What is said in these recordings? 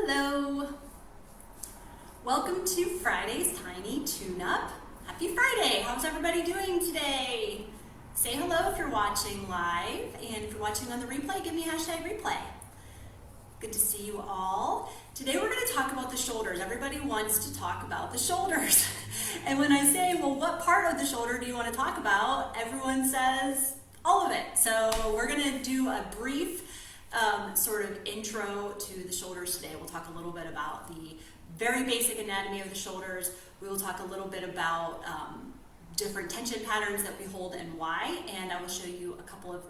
Hello! Welcome to Friday's Tiny Tune-Up. Happy Friday! How's everybody doing today? Say hello if you're watching live, and if you're watching on the replay, give me #replay. Good to see you all. Today we're going to talk about the shoulders. Everybody wants to talk about the shoulders. And when I say, well, what part of the shoulder do you want to talk about? Everyone says all of it. So we're going to do a brief sort of intro to the shoulders today. We'll talk a little bit about the very basic anatomy of the shoulders. We will talk a little bit about different tension patterns that we hold and why, and I will show you a couple of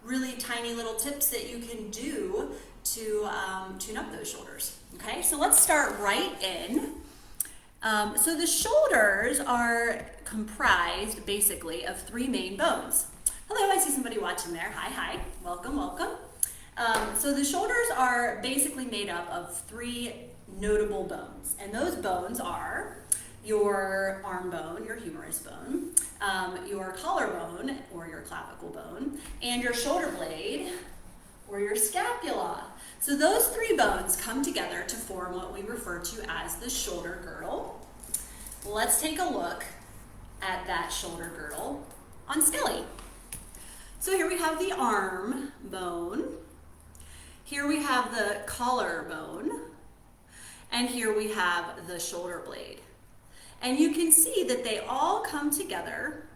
really tiny little tips that you can do to tune up those shoulders. Okay, so let's start right in. So the shoulders are comprised basically of three main bones. Hello, I see somebody watching there. Hi, welcome. So the shoulders are basically made up of three notable bones, and those bones are your arm bone, your humerus bone, your collarbone or your clavicle bone, and your shoulder blade or your scapula. So those three bones come together to form what we refer to as the shoulder girdle. Let's take a look at that shoulder girdle on Skelly. So here we have the arm bone. Here we have the collarbone, and here we have the shoulder blade. And you can see that they all come together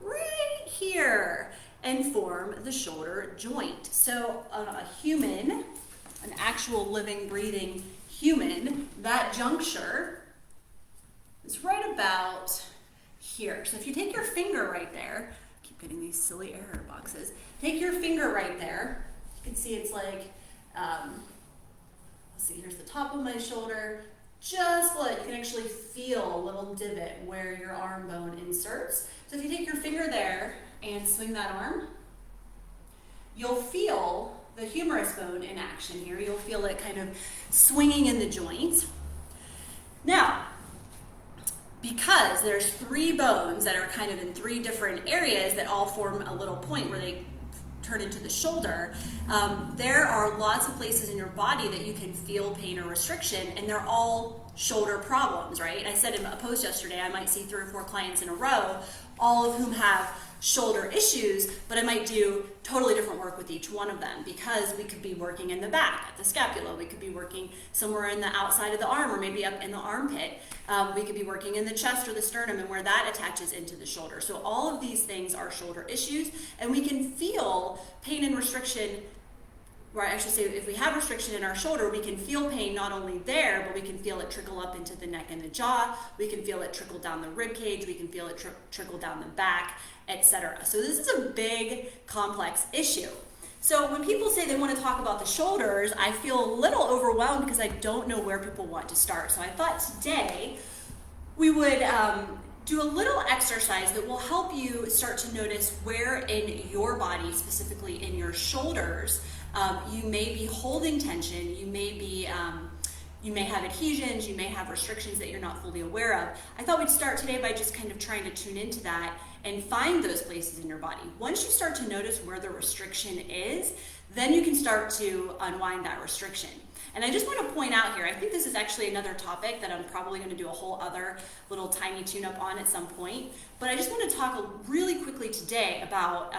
right here and form the shoulder joint. So a human, an actual living, breathing human, that juncture is right about here. So if you take your finger right there, I keep getting these silly error boxes, take your finger right there, you can see it's like, let's see, here's the top of my shoulder, just below it, you can actually feel a little divot where your arm bone inserts. So if you take your finger there and swing that arm, you'll feel the humerus bone in action here. You'll feel it kind of swinging in the joint. Now, because there's three bones that are kind of in three different areas that all form a little point where they turn into the shoulder, there are lots of places in your body that you can feel pain or restriction, and they're all shoulder problems, right? I said in a post yesterday, I might see 3 or 4 clients in a row, all of whom have shoulder issues, but I might do totally different work with each one of them, because we could be working in the back at the scapula, we could be working somewhere in the outside of the arm, or maybe up in the armpit, we could be working in the chest or the sternum and where that attaches into the shoulder. So all of these things are shoulder issues, and we can feel pain and restriction, or I should say, if we have restriction in our shoulder, we can feel pain not only there, but we can feel it trickle up into the neck and the jaw, we can feel it trickle down the rib cage, we can feel it trickle down the back, etc. So this is a big, complex issue. So when people say they want to talk about the shoulders, I feel a little overwhelmed because I don't know where people want to start. So I thought today we would do a little exercise that will help you start to notice where in your body, specifically in your shoulders, you may be holding tension, you may have adhesions, you may have restrictions that you're not fully aware of. I thought we'd start today by just kind of trying to tune into that and find those places in your body. Once you start to notice where the restriction is, then you can start to unwind that restriction. And I just want to point out here, I think this is actually another topic that I'm probably going to do a whole other little tiny tune-up on at some point, but I just want to talk really quickly today about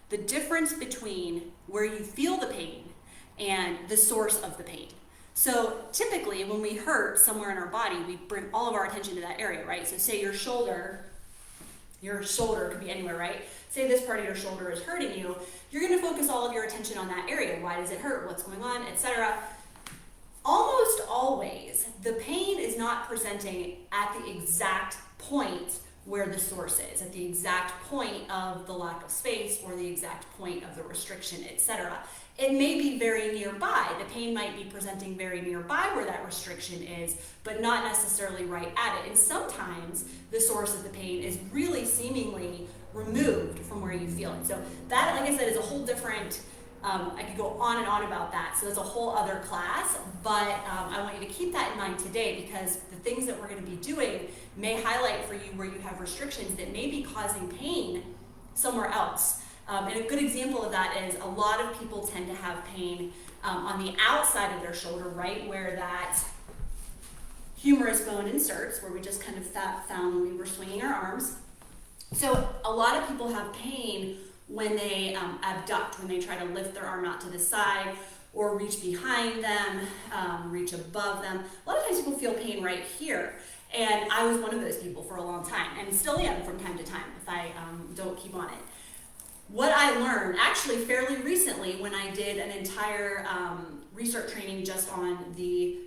the difference between where you feel the pain and the source of the pain. So typically when we hurt somewhere in our body, we bring all of our attention to that area, right? So say your shoulder could be anywhere, right? Say this part of your shoulder is hurting you, you're going to focus all of your attention on that area. Why does it hurt? What's going on? Etc. Almost always, the pain is not presenting at the exact point where the source is, at the exact point of the lack of space or the exact point of the restriction, etc. It may be very nearby. The pain might be presenting very nearby where that restriction is, but not necessarily right at it. And sometimes the source of the pain is really seemingly removed from where you feel it. So that, like I said, is a whole different, I could go on and on about that. So it's a whole other class, but I want you to keep that in mind today, because the things that we're going to be doing may highlight for you where you have restrictions that may be causing pain somewhere else. And a good example of that is a lot of people tend to have pain on the outside of their shoulder, right where that humerus bone inserts, where we just kind of found when we were swinging our arms. So a lot of people have pain when they abduct, when they try to lift their arm out to the side or reach behind them, reach above them. A lot of times people feel pain right here. And I was one of those people for a long time, and still am from time to time if I don't keep on it. What I learned actually fairly recently when I did an entire research training just on the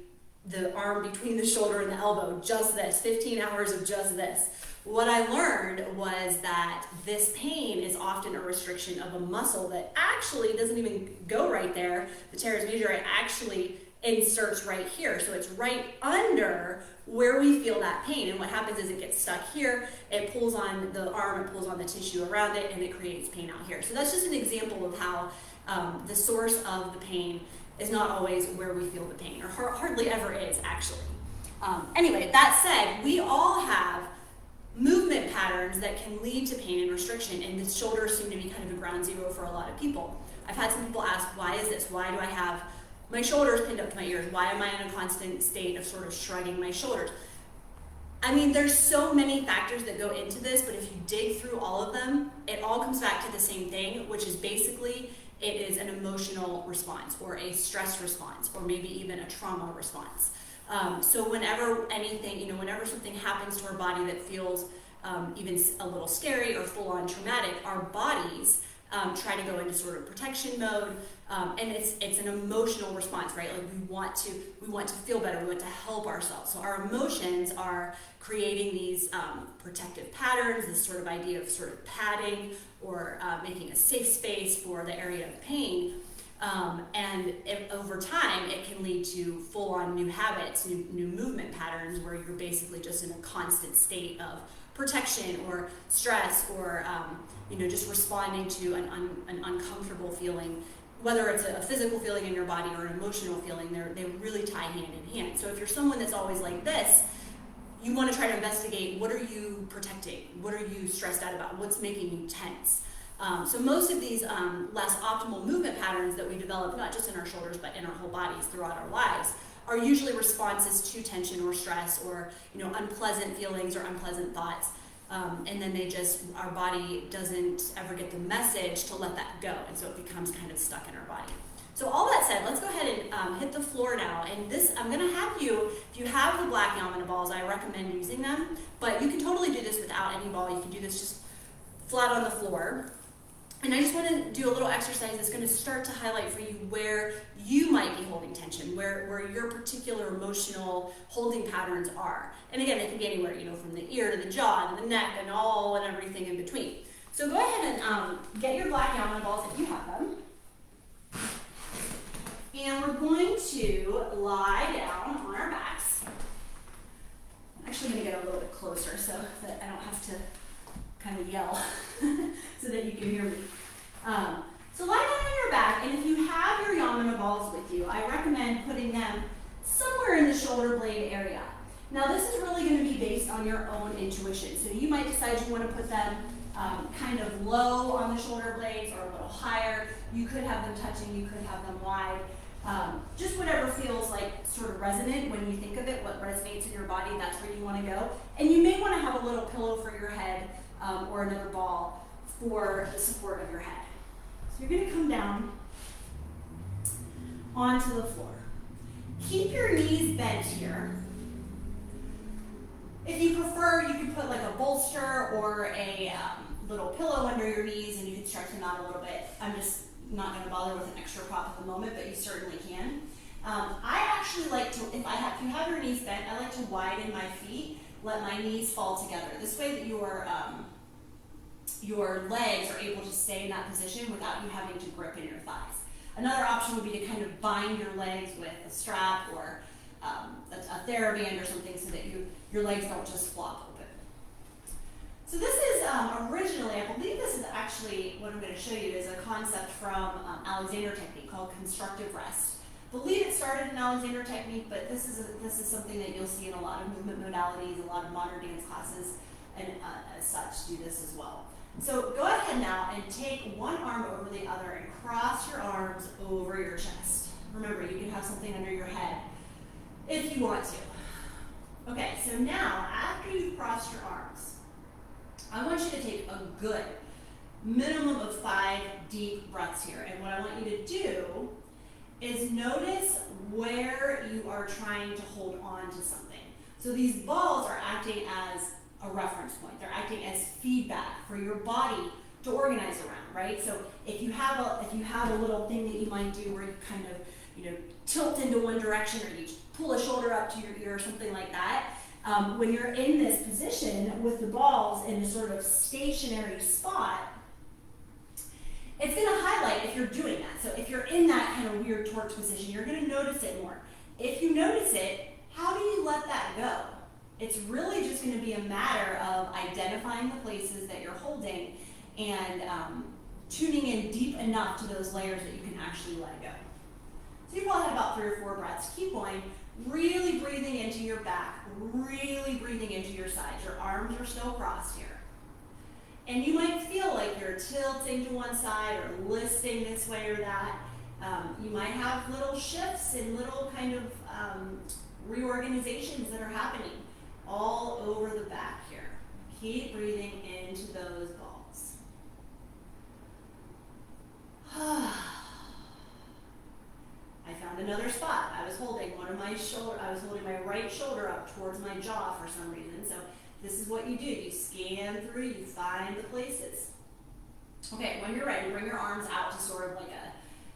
arm between the shoulder and the elbow, just this, 15 hours of just this. What I learned was that this pain is often a restriction of a muscle that actually doesn't even go right there. The teres major, it actually inserts right here. So it's right under where we feel that pain. And what happens is it gets stuck here, it pulls on the arm, it pulls on the tissue around it, and it creates pain out here. So that's just an example of how the source of the pain is not always where we feel the pain, or hardly ever is, actually. Anyway, that said, we all have movement patterns that can lead to pain and restriction, and the shoulders seem to be kind of a ground zero for a lot of people. I've had some people ask, why is this? Why do I have my shoulders pinned up to my ears? Why am I in a constant state of sort of shrugging my shoulders? I mean, there's so many factors that go into this, but if you dig through all of them, it all comes back to the same thing, which is basically it is an emotional response or a stress response or maybe even a trauma response. So whenever anything, whenever something happens to our body that feels even a little scary or full-on traumatic, our bodies try to go into sort of protection mode, and it's an emotional response, right? Like we want to feel better, we want to help ourselves. So our emotions are creating these protective patterns, this sort of idea of sort of padding or making a safe space for the area of pain. And over time, it can lead to full-on new habits, new movement patterns, where you're basically just in a constant state of protection or stress, or just responding to an uncomfortable feeling, whether it's a physical feeling in your body or an emotional feeling. They really tie hand in hand. So if you're someone that's always like this, you want to try to investigate, what are you protecting? What are you stressed out about? What's making you tense? So most of these less optimal movement patterns that we develop, not just in our shoulders, but in our whole bodies throughout our lives, are usually responses to tension or stress or unpleasant feelings or unpleasant thoughts. And then our body doesn't ever get the message to let that go, and so it becomes kind of stuck in our body. So all that said, let's go ahead and hit the floor now. And this, I'm gonna have you, if you have the black Yamana balls, I recommend using them, but you can totally do this without any ball. You can do this just flat on the floor. And I just want to do a little exercise that's going to start to highlight for you where you might be holding tension, where your particular emotional holding patterns are. And again, it can be anywhere, from the ear to the jaw and the neck and all and everything in between. So go ahead and get your black Yamana balls if you have them. And we're going to lie down on our backs. I'm actually going to get a little bit closer so that I don't have to kind of yell so that you can hear me. So lie down on your back, and if you have your Yamana balls with you, I recommend putting them somewhere in the shoulder blade area. Now this is really going to be based on your own intuition. So you might decide you want to put them kind of low on the shoulder blades or a little higher. You could have them touching, you could have them wide. Just whatever feels like sort of resonant when you think of it, what resonates in your body, that's where you want to go. And you may want to have a little pillow for your head or another ball for the support of your head. So you're going to come down onto the floor. Keep your knees bent here. If you prefer, you can put like a bolster or a little pillow under your knees, and you can stretch them out a little bit. I'm just not going to bother with an extra prop at the moment, but you certainly can. I actually like to, if you have your knees bent, I like to widen my feet, let my knees fall together. This way that your legs are able to stay in that position without you having to grip in your thighs. Another option would be to kind of bind your legs with a strap or a TheraBand or something so that your legs don't just flop open. So this is originally, I believe this is actually, what I'm going to show you is a concept from Alexander technique called constructive rest. I believe it started in Alexander technique, but this is something that you'll see in a lot of movement modalities, a lot of modern dance classes, and as such do this as well. So go ahead now and take one arm over the other and cross your arms over your chest. Remember, you can have something under your head if you want to. Okay, so now after you've crossed your arms, I want you to take a good minimum of 5 deep breaths here. And what I want you to do is notice where you are trying to hold on to something. So these balls are acting as a reference point. They're acting as feedback for your body to organize around, right? So if you have a little thing that you might do where you kind of, tilt into one direction, or you pull a shoulder up to your ear or something like that, when you're in this position with the balls in a sort of stationary spot, it's going to highlight if you're doing that. So if you're in that kind of weird torque position, you're going to notice it more. If you notice it, how do you let that go? It's really just going to be a matter of identifying the places that you're holding and tuning in deep enough to those layers that you can actually let go. So you've all had about 3 or 4 breaths. Keep going, really breathing into your back, really breathing into your sides. Your arms are still crossed here. And you might feel like you're tilting to one side or listing this way or that. You might have little shifts and little kind of reorganizations that are happening all over the back here. Keep breathing into those balls. I found another spot. I was holding my right shoulder up towards my jaw for some reason. So this is what you do. You scan through, you find the places. Okay, when you're ready, bring your arms out to sort of like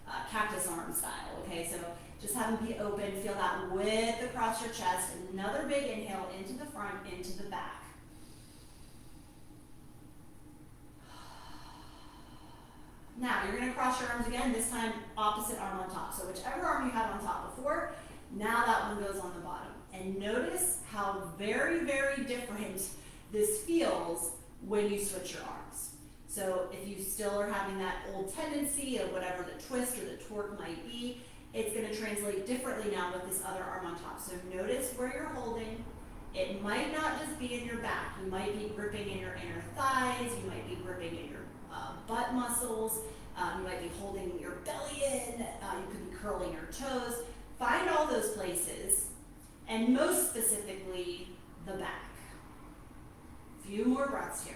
a cactus arm style. Okay, so just have them be open. Feel that width across your chest. Another big inhale into the front, into the back. Now, you're going to cross your arms again, this time opposite arm on top. So whichever arm you had on top before, now that one goes on the bottom. And notice how very, very different this feels when you switch your arms. So if you still are having that old tendency of whatever the twist or the torque might be, it's going to translate differently now with this other arm on top. So notice where you're holding. It might not just be in your back. You might be gripping in your inner thighs. You might be gripping in your butt muscles. You might be holding your belly in. You could be curling your toes. Find all those places, and most specifically, the back. A few more breaths here.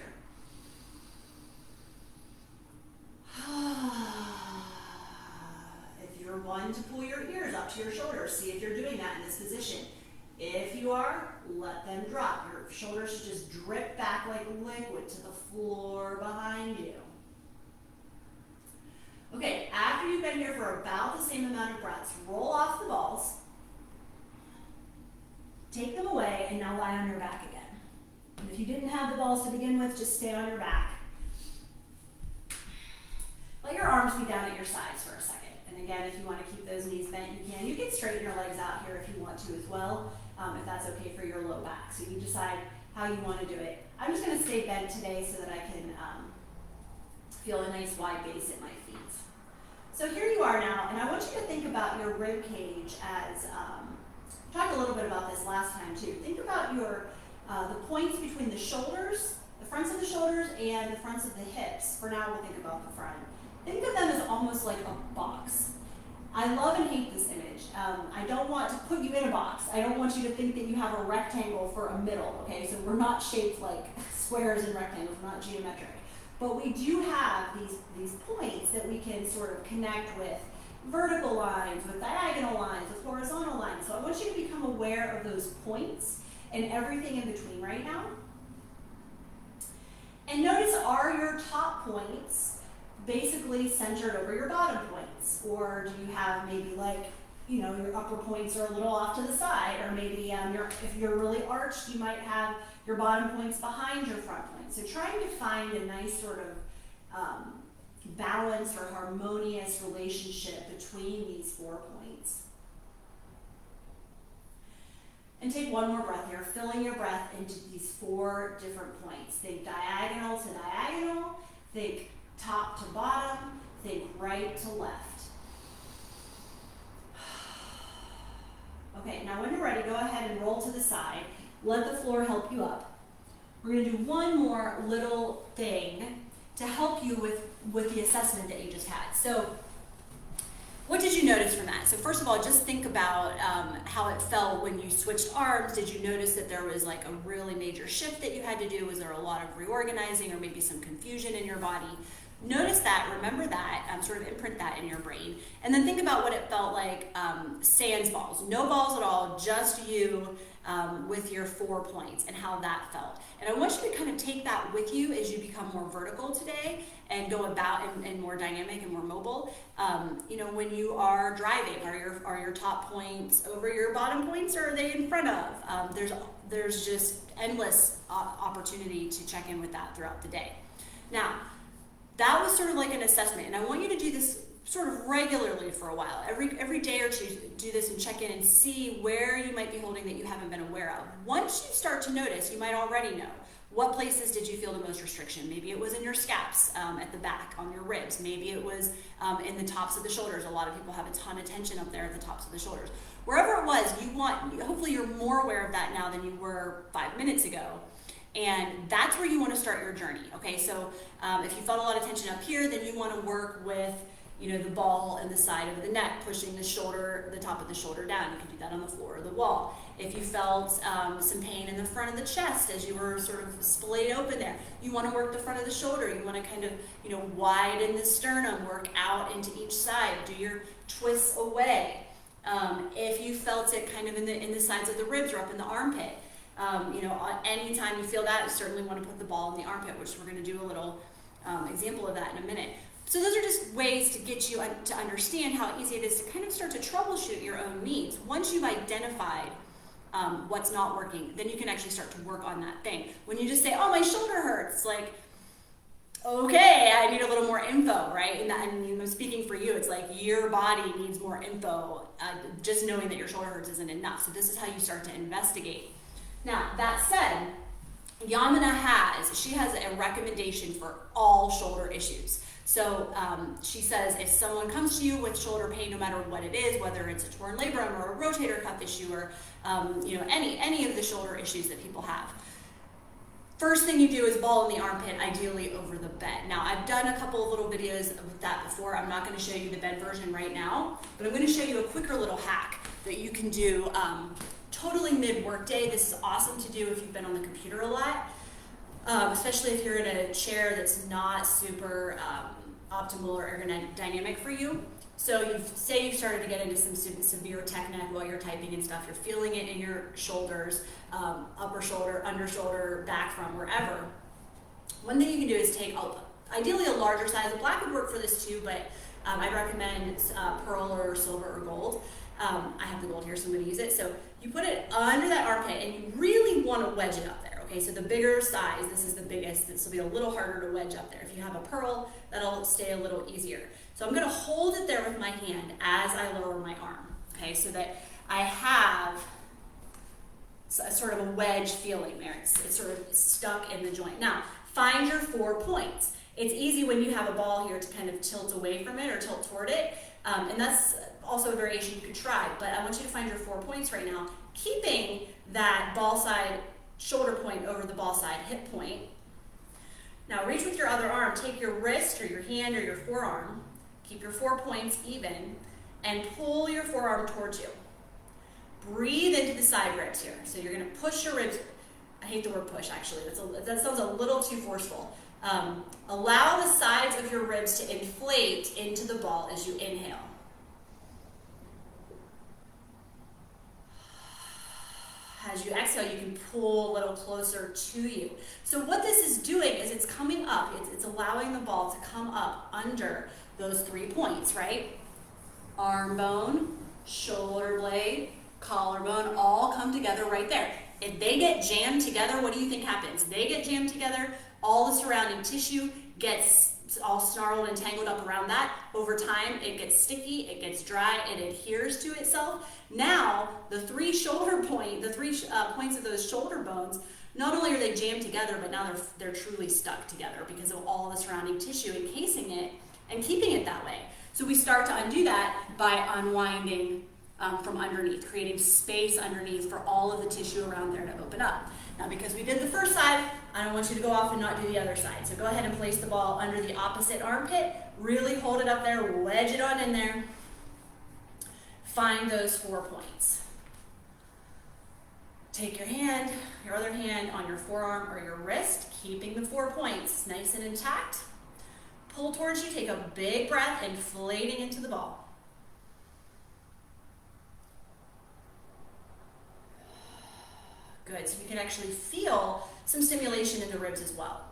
If you're one to pull your ears up to your shoulders, see if you're doing that in this position. If you are, let them drop. Your shoulders should just drip back like liquid to the floor behind you. Okay, after you've been here for about the same amount of breaths, roll off the balls, take them away, and now lie on your back again. And if you didn't have the balls to begin with, just stay on your back. Let your arms be down at your sides for a second. And again, if you want to keep those knees bent, you can. You can straighten your legs out here if you want to as well, if that's okay for your low back. So you decide how you want to do it. I'm just going to stay bent today so that I can feel a nice wide base at my feet. So here you are now, and I want you to think about your rib cage as, we talked a little bit about this last time too. Think about your the points between the shoulders, the fronts of the shoulders and the fronts of the hips. For now, we'll think about the front. Think of them as almost like a box. I love and hate this image. I don't want to put you in a box. I don't want you to think that you have a rectangle for a middle, okay? So we're not shaped like squares and rectangles, we're not geometric. But we do have these points that we can sort of connect with vertical lines, with diagonal lines, with horizontal lines. So I want you to become aware of those points and everything in between right now. And notice, are your top points basically centered over your bottom points? Or do you have maybe like, your upper points are a little off to the side, or maybe if you're really arched, you might have your bottom points behind your front points. So trying to find a nice sort of balanced or harmonious relationship between these 4 points. And take one more breath here, filling your breath into these 4 different points. Think diagonal to diagonal, think top to bottom, think right to left. Okay, now when you're ready, go ahead and roll to the side. Let the floor help you up. We're going to do one more little thing to help you with the assessment that you just had. So What did you notice from that? So first of all, just think about how it felt when you switched arms. Did you notice that there was like a really major shift that you had to do? Was there a lot of reorganizing or maybe some confusion in your body? Notice that, remember that, sort of imprint that in your brain. And then think about what it felt like sans balls. No balls at all, just you with your 4 points and how that felt. And I want you to kind of take that with you as you become more vertical today and go about and more dynamic and more mobile. You know, when you are driving, are your top points over your bottom points, or are they in front of? There's just endless opportunity to check in with that throughout the day. Now, that was sort of like an assessment, and I want you to do this sort of regularly for a while. Every day or two, do this and check in and see where you might be holding that you haven't been aware of. Once you start to notice, you might already know. What places did you feel the most restriction? Maybe it was in your scaps, at the back, on your ribs. Maybe it was in the tops of the shoulders. A lot of people have a ton of tension up there at the tops of the shoulders. Wherever it was, hopefully you're more aware of that now than you were 5 minutes ago. And that's where you want to start your journey, okay? So if you felt a lot of tension up here, then you want to work with, you know, the ball and the side of the neck, pushing the top of the shoulder down. You can do that on the floor or the wall. If you felt some pain in the front of the chest as you were sort of splayed open there, you want to work the front of the shoulder. You want to kind of, you know, widen the sternum, work out into each side, do your twists away. If you felt it kind of in the sides of the ribs or up in the armpit, you know, anytime you feel that, you certainly want to put the ball in the armpit, which we're going to do a little example of that in a minute. So those are just ways to get you to understand how easy it is to kind of start to troubleshoot your own needs. Once you've identified what's not working, then you can actually start to work on that thing. When you just say, oh, my shoulder hurts, like, okay, I need a little more info, right? And you know, speaking for you, it's like your body needs more info. Just knowing that your shoulder hurts isn't enough. So this is how you start to investigate. Now, that said, Yamuna has a recommendation for all shoulder issues. So she says if someone comes to you with shoulder pain, no matter what it is, whether it's a torn labrum or a rotator cuff issue or you know, any of the shoulder issues that people have, first thing you do is ball in the armpit, ideally over the bed. Now, I've done a couple of little videos with that before. I'm not going to show you the bed version right now, but I'm going to show you a quicker little hack that you can do totally mid-workday. This is awesome to do if you've been on the computer a lot, especially if you're in a chair that's not super optimal or ergodynamic for you. So you've started to get into some severe tech neck while you're typing and stuff. You're feeling it in your shoulders, upper shoulder, under shoulder, back from, wherever. One thing you can do is take, ideally a larger size. A black would work for this too, but I'd recommend pearl or silver or gold. I have the gold here, so I'm going to use it. So you put it under that armpit, and you really want to wedge it up there. Okay, so the bigger size, this is the biggest. This will be a little harder to wedge up there. If you have a pearl, that'll stay a little easier. So I'm going to hold it there with my hand as I lower my arm. Okay, so that I have a sort of a wedge feeling there. It's sort of stuck in the joint. Now, find your 4 points. It's easy when you have a ball here to kind of tilt away from it or tilt toward it. And that's also a variation you could try, but I want you to find your 4 points right now, keeping that ball side shoulder point over the ball side hip point. Now reach with your other arm, take your wrist or your hand or your forearm, keep your 4 points even, and pull your forearm towards you. Breathe into the side ribs here. So you're going to push your ribs. I hate the word push, actually. That sounds a little too forceful. Allow the sides of your ribs to inflate into the ball as you inhale. As you exhale, you can pull a little closer to you. So what this is doing is it's coming up. It's allowing the ball to come up under those 3 points, right? Arm bone, shoulder blade, collarbone, all come together right there. If they get jammed together, what do you think happens? They get jammed together, all the surrounding tissue gets all snarled and tangled up around that. Over time, it gets sticky, it gets dry, it adheres to itself. Now, the 3 points of those shoulder bones, not only are they jammed together, but now they're truly stuck together because of all the surrounding tissue encasing it and keeping it that way. So we start to undo that by unwinding from underneath, creating space underneath for all of the tissue around there to open up. Now, because we did the first side, I don't want you to go off and not do the other side. So go ahead and place the ball under the opposite armpit. Really hold it up there, wedge it on in there. find those 4 points. Take your hand, your other hand on your forearm or your wrist, keeping the 4 points nice and intact. Pull towards you, take a big breath, inflating into the ball. Good, so you can actually feel some stimulation in the ribs as well.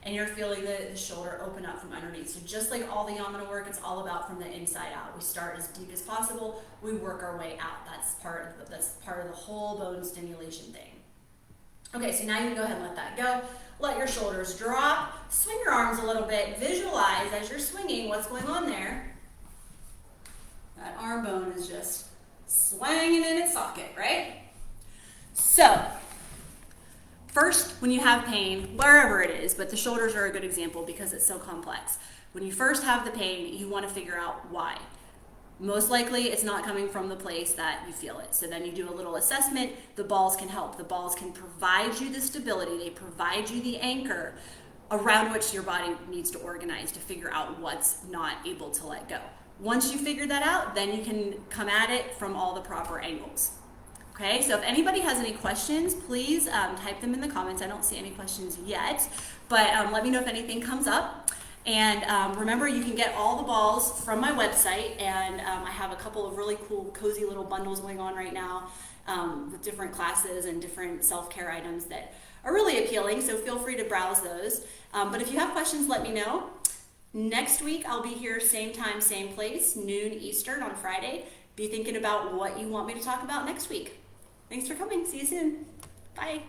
And you're feeling the shoulder open up from underneath. So just like all the yamana work, it's all about from the inside out. We start as deep as possible, we work our way out. That's part of the whole bone stimulation thing. Okay, so now you can go ahead and let that go. Let your shoulders drop, swing your arms a little bit, visualize as you're swinging what's going on there. That arm bone is just swinging in its socket, right? So, first, when you have pain, wherever it is, but the shoulders are a good example because it's so complex. When you first have the pain, you want to figure out why. Most likely, it's not coming from the place that you feel it. So then you do a little assessment. The balls can help. The balls can provide you the stability. They provide you the anchor around which your body needs to organize to figure out what's not able to let go. Once you figure that out, then you can come at it from all the proper angles. Okay, so if anybody has any questions, please type them in the comments. I don't see any questions yet, but let me know if anything comes up. And remember, you can get all the balls from my website, and I have a couple of really cool, cozy little bundles going on right now with different classes and different self-care items that are really appealing, so feel free to browse those. But if you have questions, let me know. Next week, I'll be here same time, same place, noon Eastern on Friday. Be thinking about what you want me to talk about next week. Thanks for coming. See you soon. Bye.